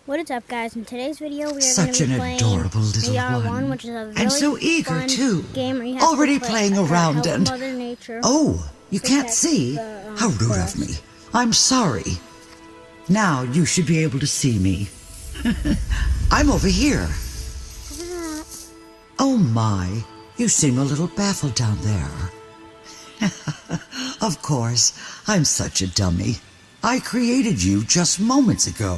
What is up, guys? In today's video, we are going Such to be an playing adorable little VR1, one. which is a really And so eager, fun too. game where you have Already to playing around help and... Mother Nature. Oh, you can't protect see? the, How rude forest. of me. I'm sorry. Now you should be able to see me. I'm over here. Oh my, you seem a little baffled down there. Of course, I'm such a dummy. I created you just moments ago.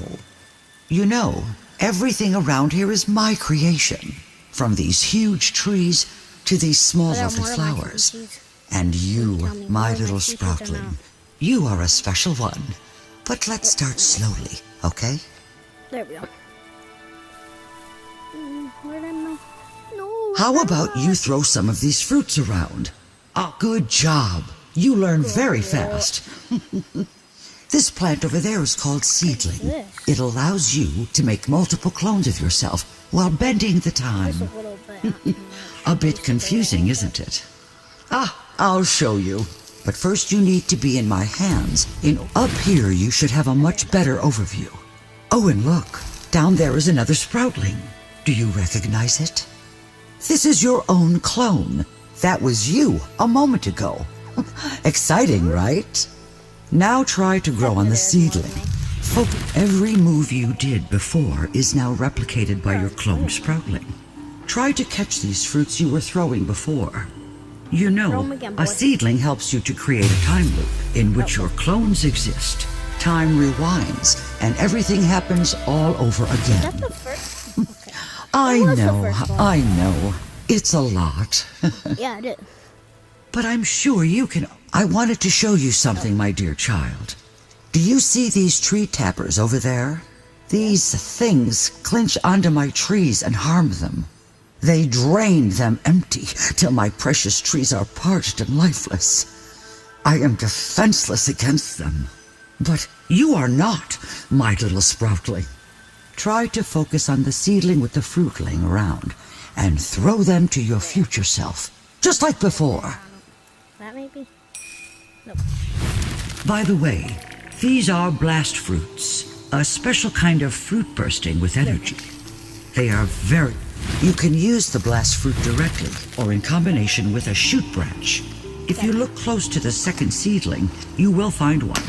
You know, everything around here is my creation. From these huge trees to these small What are lovely more of my flowers. species? And you, Tell me, my what are little my species or sproutling, not? you are a special one. But let's start slowly, okay? There we go. Where am I? No. How about you throw some of these fruits around? Oh, good job. You learn very fast. This plant over there is called seedling. this? It allows you to make multiple clones of yourself while bending the time. Just a little bit. A bit confusing, isn't it? I'll show you. But first you need to be in my hands. Up here you should have a much better overview. Oh, and look, down there is another sproutling. Do you recognize it? This is your own clone. That was you a moment ago. Exciting, right? Now try to grow on the seedling. Every move you did before is now replicated by your clone sproutling. Try to catch these fruits you were throwing before. You Throw 'em know, again, a boy. seedling helps you to create a time loop in which your clones exist. Time rewinds, and everything happens all over Is again. that the first? Okay. I What was the know, first one? I know. It's a lot. Yeah, it is. But I'm sure you can... I wanted to show you something, my dear child. Do you see these tree tappers over there? These things clinch onto my trees and harm them. They drain them empty till my precious trees are parched and lifeless. I am defenseless against them. But you are not, my little sproutling. Try to focus on the seedling with the fruit laying around and throw them to your future self, just like before. That maybe? Nope. By the way, these are blast fruits, a special kind of fruit bursting with energy. They are very... You can use the blast fruit directly or in combination with a shoot branch. If you look close to the second seedling, you will find one.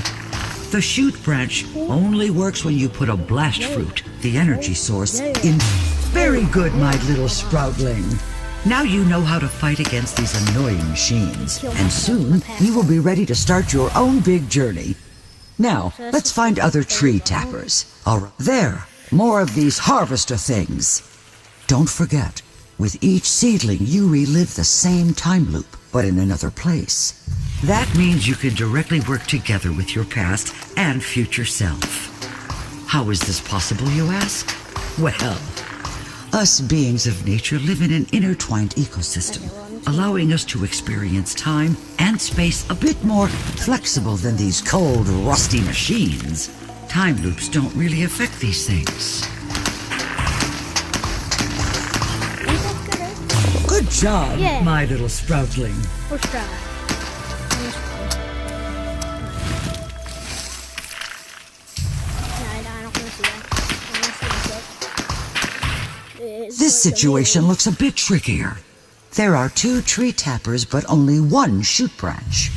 The shoot branch only works when you put a blast fruit, the energy source, in... Very good, my little sproutling. Now you know how to fight against these annoying machines, and soon you will be ready to start your own big journey. Now, let's find other tree tappers. All right, there, more of these harvester things. Don't forget, with each seedling you relive the same time loop, but in another place. That means you can directly work together with your past and future self. How is this possible, you ask? Well, us beings of nature live in an intertwined ecosystem, allowing us to experience time and space a bit more flexible than these cold, rusty machines. Time loops don't really affect these things. Good job, Yeah. my little sproutling. First try. I don't want to see that. I want to see this. This situation looks a bit trickier. There are 2 tree tappers, but only 1 shoot branch.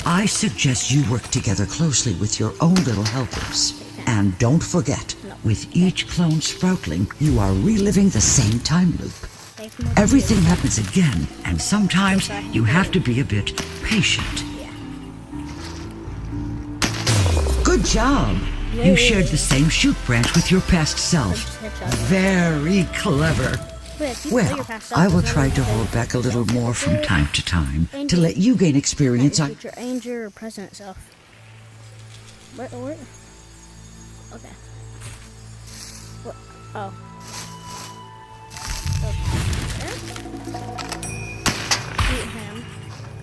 I suggest you work together closely with your own little helpers. And don't forget, with each clone sproutling, you are reliving the same time loop. Everything happens again, and sometimes you have to be a bit patient. Good job! You shared the same shoot branch with your past self. Very clever. Well, I will try to hold back a little more from time to time to let you gain experience on... Future Angel or present self. Where? Okay. What? Oh. Shoot him.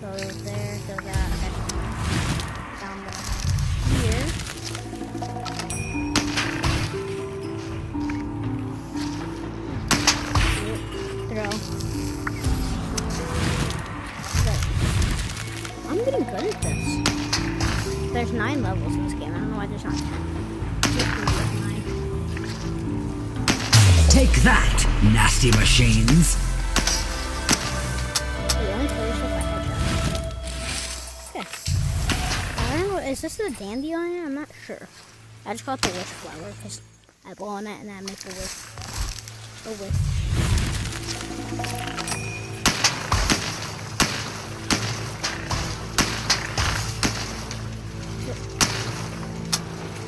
Go there, go that. Okay. Down here. Throw. Okay. I'm getting good at this. There's 9 levels in this game. I don't know why there's not 10. Just 9. Take that, nasty machines. The only place if I headshot. Okay. I don't know. Is this a dandelion? I'm not sure. I just call it the wish flower because I blow on it and that makes a wish. A wish.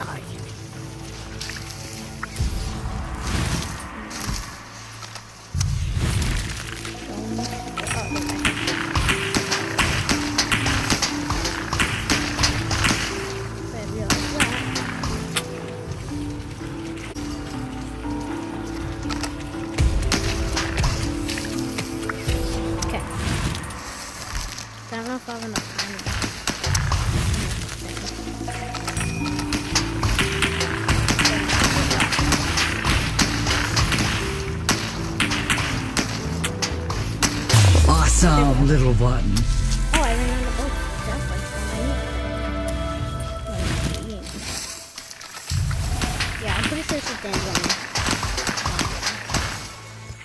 Oh, yeah. Okay. I don't know if I have enough time. Awesome, little one. Oh, I ran out of both. That's like yeah, I'm pretty sure it's a dandelion.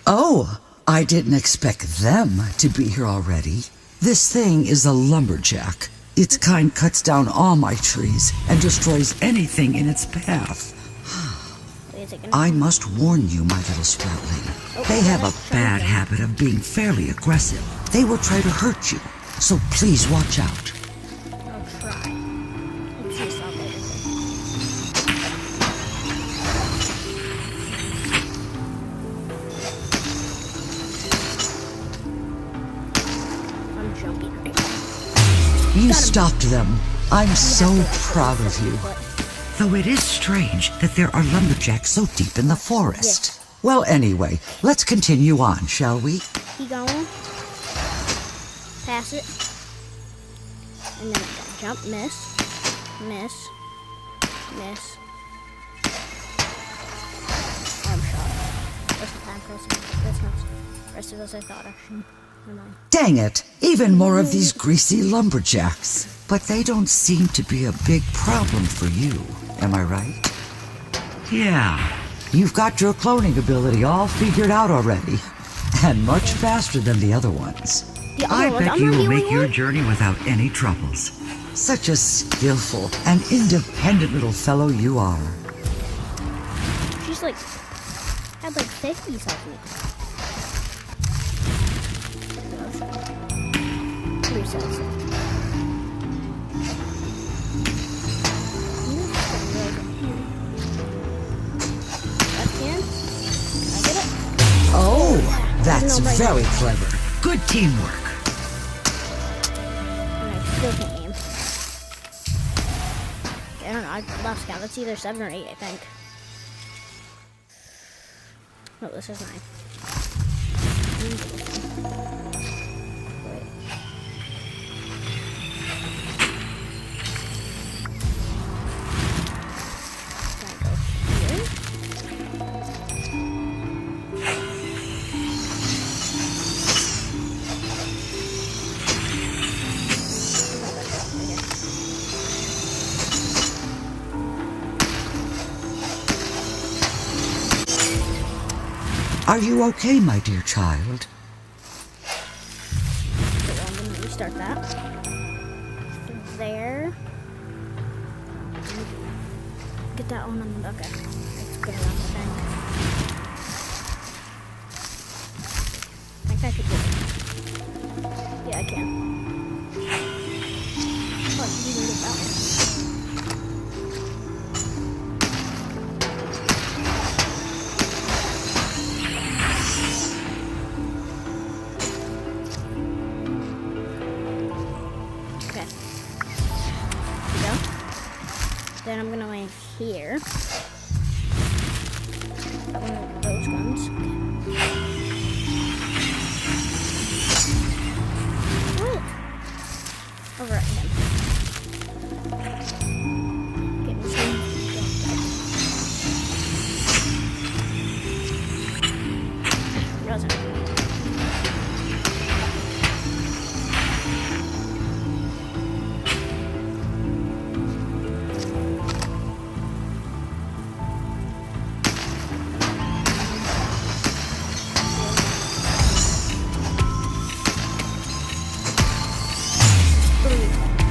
Oh, I didn't expect them to be here already. This thing is a lumberjack. Its kind cuts down all my trees and destroys anything in its path. Wait a second. I must warn you, my little sproutling. They have a bad habit of being fairly aggressive. They will try to hurt you, so please watch out. I'll try. Let's see if I'll get I'm jumping right now. You Got him. stopped them. I'm so You have to- proud of you. But Though it is strange that there are lumberjacks so deep in the forest. Well, anyway, let's continue on, shall we? keep going. Pass it. And then I gotta jump, miss, miss, miss. Arm shot. That's the time pressing. That's not aggressive as I thought, actually. Never mind. Dang it, even more of these greasy lumberjacks. But they don't seem to be a big problem for you, am I right? Yeah, you've got your cloning ability all figured out already. And much faster than the other ones. The other I ones, bet I'm you not the will only make your one. journey without any troubles. Such a skillful and independent little fellow you are. She's like, had like 50 something. Resets. Left hand. Can I get it? Oh, that's No, right. very clever. Good teamwork. And I still can't aim. I don't know. I lost count. It's either 7 or 8, I think. No, this is 9. Wait. Can I go here? Are you okay, my dear child? So I'm gonna restart that. There. Get that one on the okay. Let's get it on the bank. I think I could do it. Yeah, I can. Oh, I can even get that one. Okay. Here we go. Then I'm gonna land here.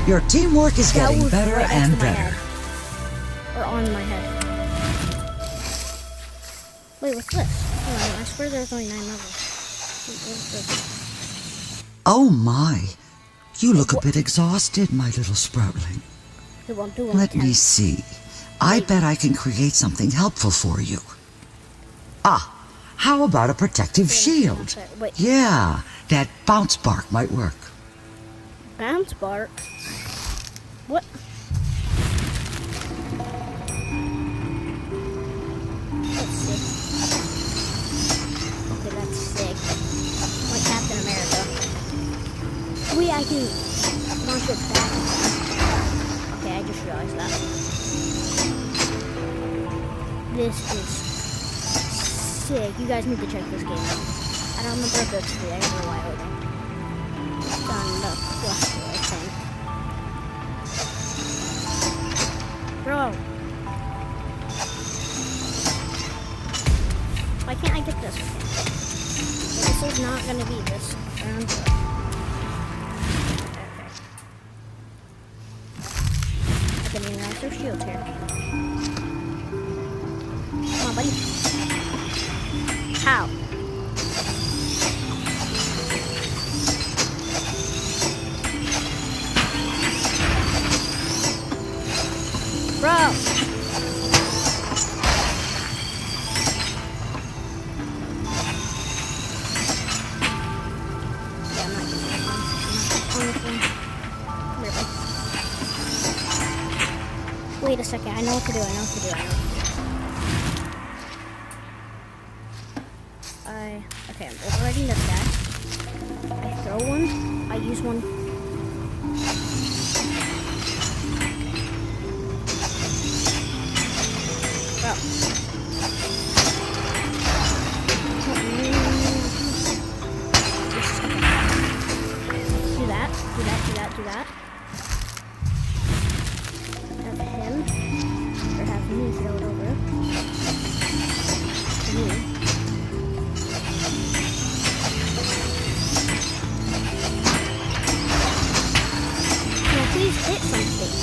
Your teamwork is That getting was better right next and to my better. head. Or on my head. Wait, what's this? Oh, I swear there's only 9 levels. Wait, what is this? Oh my. You look a bit exhausted, my little sproutling. It won't do on Let the me 10th. see. I Wait. bet I can create something helpful for you. Ah, how about a protective shield? Wait. Yeah, that bounce bark might work. Bounce bark? What? Let's see. Okay, that's sick. Like Captain America. Wait, I can launch it back. Okay, I just realized that. This is sick. You guys need to check this game out. I don't remember if it's free. I got a while ago. It's on the Plus Store, I think. Bro. Why can't I get this? Okay. This is not gonna be this round. I can interact with shield here. Come on, buddy. How? Bro! Yeah, I'm not getting this one. I'm not on this one. Come here, bud. Wait a second, I know what to do, I know what to do, I know what to do. Okay, I'm overriding this guy. I throw one, I use one. Bro. Do that, do that, do that, do that. Have him, or have me throw it over. Me. Can I please hit something?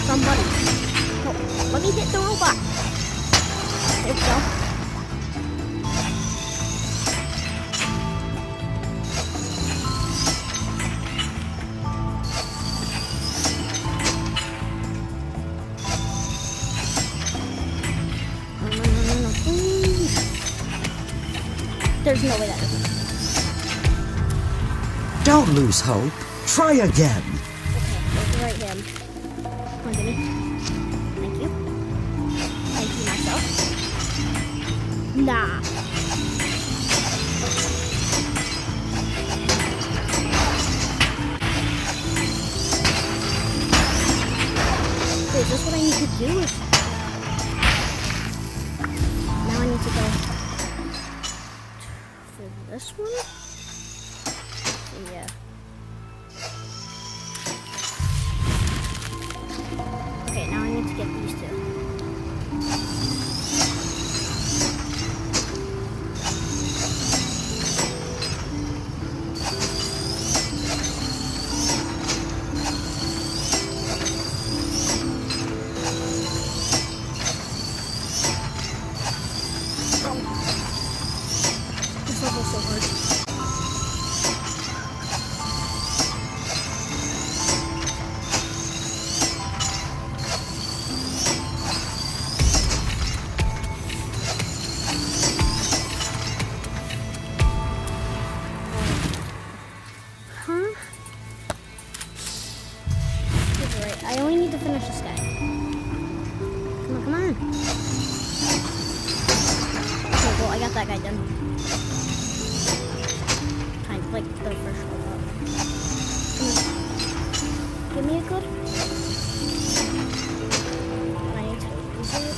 Somebody. No, let me hit the robot. There we go. No. Please. There's no way that doesn't. Don't lose hope. Try again. Okay, overwrite him. Come on, Jimmy. Thank you. Thank you myself. Nah. Wait, is this what I need to do? Now I need to go for this one? Yeah. Okay, now I need to get these two. This level's so hard. Huh? That's right. I only need to finish this guy. Come on, come on. Okay, well, I got that guy done. Kind of like the first robot. Give me a good. I need to use it.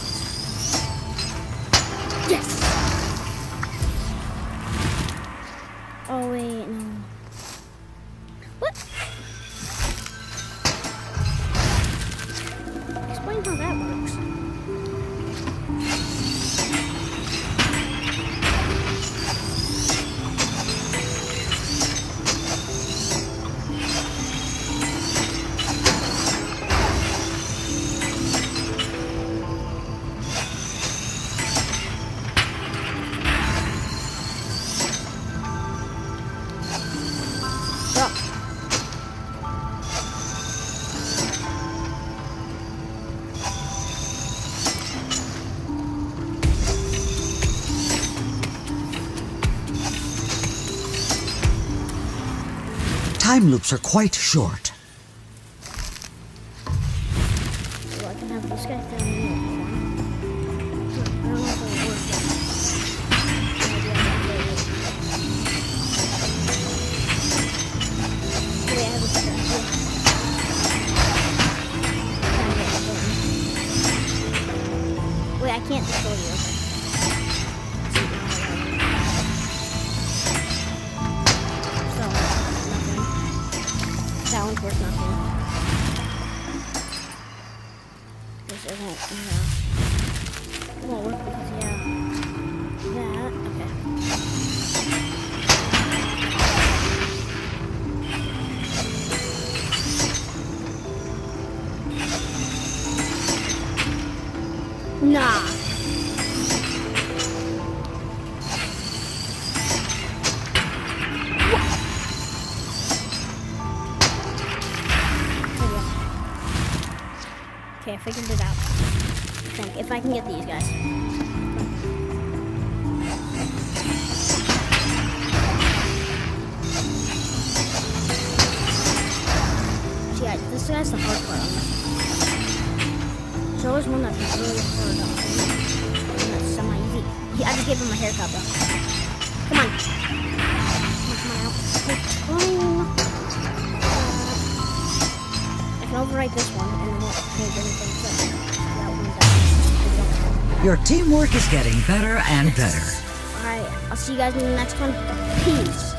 Yes! Oh, wait, no. What? Explain how that works. time loops are quite short. Well, I can have this guy fill me in. I don't know if it'll work yet. Maybe I have to wait. Wait, I have a better idea. Wait, I can't destroy you. So, nothing. That one's worth nothing. This isn't, it won't work because, that, okay. Nah. Okay, I figured it out. I think if I can get these guys. See, this guy's the hard part on this. There's always one that's really hard on one that's semi-easy. I just gave him a haircut, though. Come on. Come on out. I can overwrite this one, and then we'll change anything. So that one does. Your teamwork is getting better and better. Alright, I'll see you guys in the next one. Peace.